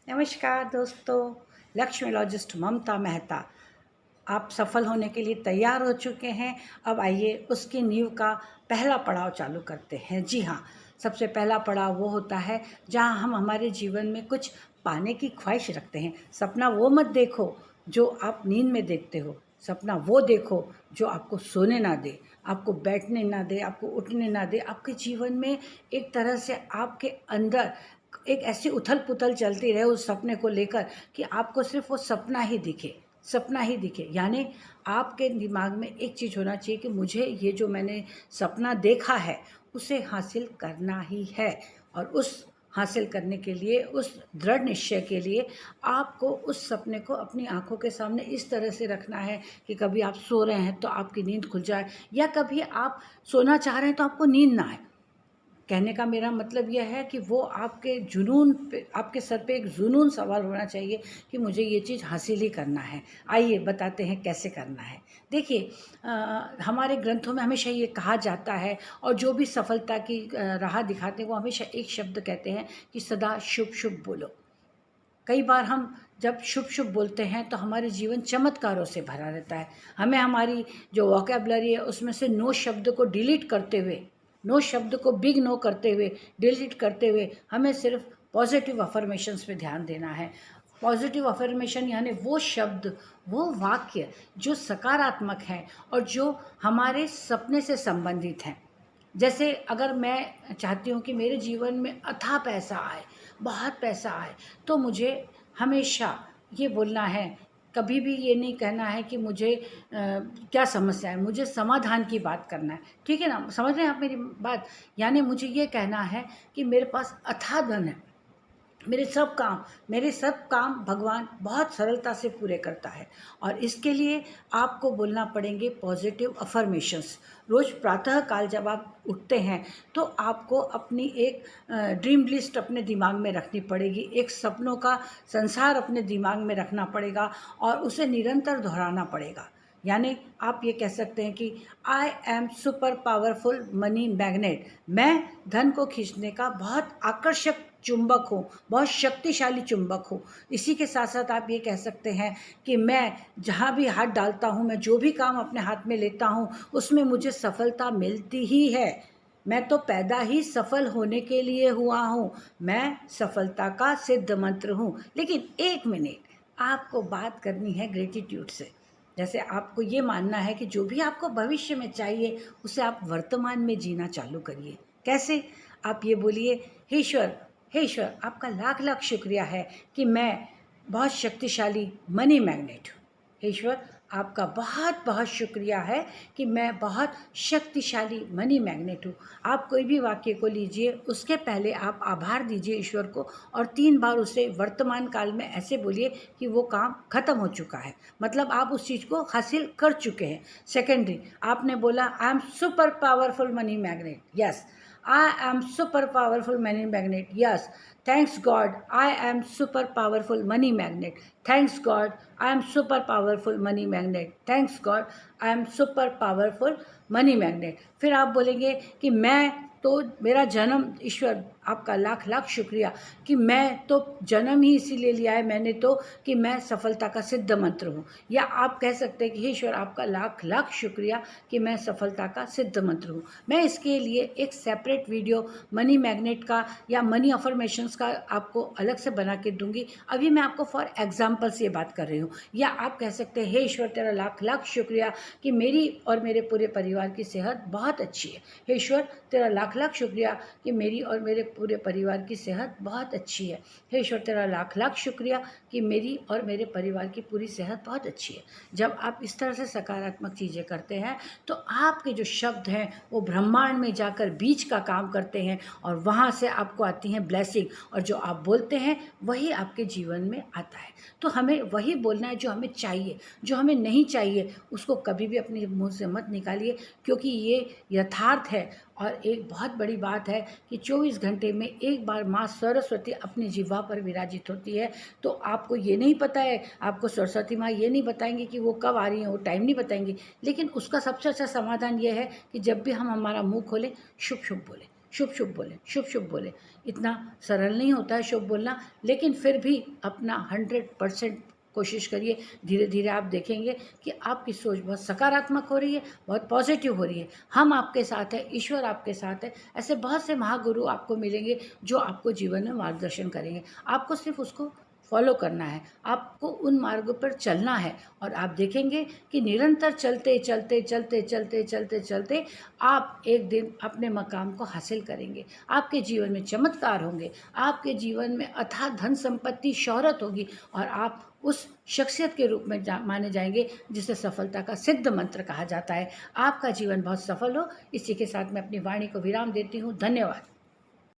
नमस्कार दोस्तों। लक्ष्मीलॉजिस्ट ममता मेहता आप सफल होने के लिए तैयार हो चुके हैं। अब आइए उसकी नींव का पहला पड़ाव चालू करते हैं। जी हाँ, सबसे पहला पड़ाव वो होता है जहाँ हम हमारे जीवन में कुछ पाने की ख्वाहिश रखते हैं। सपना वो मत देखो जो आप नींद में देखते हो, सपना वो देखो जो आपको सोने ना दे, आपको बैठने ना दे, आपको उठने ना दे। आपके जीवन में एक तरह से आपके अंदर एक ऐसी उथल पुथल चलती रहे उस सपने को लेकर कि आपको सिर्फ वो सपना ही दिखे, सपना ही दिखे। यानी आपके दिमाग में एक चीज़ होना चाहिए कि मुझे ये जो मैंने सपना देखा है उसे हासिल करना ही है। और उस हासिल करने के लिए, उस दृढ़ निश्चय के लिए आपको उस सपने को अपनी आंखों के सामने इस तरह से रखना है कि कभी आप सो रहे हैं तो आपकी नींद खुल जाए, या कभी आप सोना चाह रहे हैं तो आपको नींद ना आए। कहने का मेरा मतलब यह है कि वो आपके जुनून पे, आपके सर पे एक जुनून सवार होना चाहिए कि मुझे ये चीज़ हासिल ही करना है। आइए बताते हैं कैसे करना है। देखिए, हमारे ग्रंथों में हमेशा ये कहा जाता है, और जो भी सफलता की राह दिखाते हैं वो हमेशा एक शब्द कहते हैं कि सदा शुभ शुभ बोलो। कई बार हम जब शुभ शुभ बोलते हैं तो हमारे जीवन चमत्कारों से भरा रहता है। हमें हमारी जो वोकैबुलरी है उसमें से नो शब्द को डिलीट करते हुए, नो शब्द को बिग नो करते हुए, डिलीट करते हुए हमें सिर्फ पॉजिटिव अफर्मेशंस पे ध्यान देना है। पॉजिटिव अफर्मेशन यानी वो शब्द, वो वाक्य जो सकारात्मक हैं और जो हमारे सपने से संबंधित हैं। जैसे अगर मैं चाहती हूँ कि मेरे जीवन में अथाह पैसा आए, बहुत पैसा आए, तो मुझे हमेशा ये बोलना है, कभी भी ये नहीं कहना है कि मुझे क्या समस्या है, मुझे समाधान की बात करना है। ठीक है ना, समझ रहे हैं आप मेरी बात? यानी मुझे ये कहना है कि मेरे पास अथाह धन है, मेरे सब काम भगवान बहुत सरलता से पूरे करता है। और इसके लिए आपको बोलना पड़ेंगे पॉजिटिव अफर्मेशंस। रोज़ प्रातः काल जब आप उठते हैं तो आपको अपनी एक ड्रीम लिस्ट अपने दिमाग में रखनी पड़ेगी, एक सपनों का संसार अपने दिमाग में रखना पड़ेगा और उसे निरंतर दोहराना पड़ेगा। यानी आप ये कह सकते हैं कि I am super powerful money magnet. मैं धन को खींचने का बहुत आकर्षक चुंबक हूँ, बहुत शक्तिशाली चुंबक हूँ। इसी के साथ साथ आप ये कह सकते हैं कि मैं जहाँ भी हाथ डालता हूँ, मैं जो भी काम अपने हाथ में लेता हूँ उसमें मुझे सफलता मिलती ही है। मैं तो पैदा ही सफल होने के लिए हुआ हूँ, मैं सफलता का सिद्ध मंत्र हूँ। लेकिन एक मिनट, आपको बात करनी है ग्रेटिट्यूड से। जैसे आपको ये मानना है कि जो भी आपको भविष्य में चाहिए उसे आप वर्तमान में जीना चालू करिए। कैसे? आप ये बोलिए, हे ईश्वर, हे ईश्वर, आपका लाख लाख शुक्रिया है कि मैं बहुत शक्तिशाली मनी मैग्नेट हूँ। हे ईश्वर, आपका बहुत बहुत शुक्रिया है कि मैं बहुत शक्तिशाली मनी मैग्नेट हूँ। आप कोई भी वाक्य को लीजिए, उसके पहले आप आभार दीजिए ईश्वर को और 3 बार उसे वर्तमान काल में ऐसे बोलिए कि वो काम खत्म हो चुका है, मतलब आप उस चीज़ को हासिल कर चुके हैं। सेकेंडरी, आपने बोला I am super powerful money magnet. Yes, I am super powerful money magnet. Yes, thanks God, I am super powerful money magnet. Thanks God, I am super powerful money magnet. Thanks God, I am super powerful money magnet. फिर आप बोलेंगे कि मैं तो, मेरा जन्म, ईश्वर आपका लाख लाख शुक्रिया कि मैं तो जन्म ही इसीलिए लिया है मैंने तो कि मैं सफलता का सिद्ध मंत्र हूँ। या आप कह सकते हैं कि ईश्वर आपका लाख लाख शुक्रिया कि मैं सफलता का सिद्ध मंत्र हूँ। मैं इसके लिए एक सेपरेट वीडियो मनी मैग्नेट का या मनी अफर्मेशंस का आपको अलग से बना के दूंगी। अभी मैं आपको फॉर एग्जाम्पल्स ये बात कर रही हूँ। या आप कह सकते हैं, हे ईश्वर तेरा लाख लाख शुक्रिया कि मेरी और मेरे पूरे परिवार की सेहत बहुत अच्छी है। हे ईश्वर तेरा लाख लाख शुक्रिया कि मेरी और मेरे पूरे परिवार की सेहत बहुत अच्छी है। हे ईश्वर तेरा लाख लाख शुक्रिया कि मेरी और मेरे परिवार की पूरी सेहत बहुत अच्छी है। जब आप इस तरह से सकारात्मक चीज़ें करते हैं तो आपके जो शब्द हैं वो ब्रह्मांड में जाकर बीज का काम करते हैं और वहाँ से आपको आती हैं ब्लेसिंग, और जो आप बोलते हैं वही आपके जीवन में आता है। तो हमें वही बोलना है जो हमें चाहिए। जो हमें नहीं चाहिए उसको कभी भी अपने मुंह से मत निकालिए, क्योंकि ये यथार्थ है। और एक बहुत बड़ी बात है कि 24 घंटे में एक बार माँ सरस्वती अपनी जिह्वा पर विराजित होती है। तो आपको ये नहीं पता है, आपको सरस्वती माँ ये नहीं बताएंगी कि वो कब आ रही हैं, वो टाइम नहीं बताएंगी। लेकिन उसका सबसे अच्छा समाधान ये है कि जब भी हम हमारा मुंह खोलें, शुभ शुभ बोलें, शुभ शुभ बोलें, शुभ शुभ बोलें। इतना सरल नहीं होता है शुभ बोलना, लेकिन फिर भी अपना 100% कोशिश करिए। धीरे धीरे आप देखेंगे कि आपकी सोच बहुत सकारात्मक हो रही है, बहुत पॉजिटिव हो रही है। हम आपके साथ हैं, ईश्वर आपके साथ है। ऐसे बहुत से महागुरु आपको मिलेंगे जो आपको जीवन में मार्गदर्शन करेंगे। आपको सिर्फ उसको फॉलो करना है, आपको उन मार्गों पर चलना है, और आप देखेंगे कि निरंतर चलते चलते चलते चलते चलते चलते आप एक दिन अपने मकाम को हासिल करेंगे। आपके जीवन में चमत्कार होंगे, आपके जीवन में अथाह धन संपत्ति शोहरत होगी, और आप उस शख्सियत के रूप में माने जाएंगे जिसे सफलता का सिद्ध मंत्र कहा जाता है। आपका जीवन बहुत सफल हो, इसी के साथ मैं अपनी वाणी को विराम देती हूँ। धन्यवाद।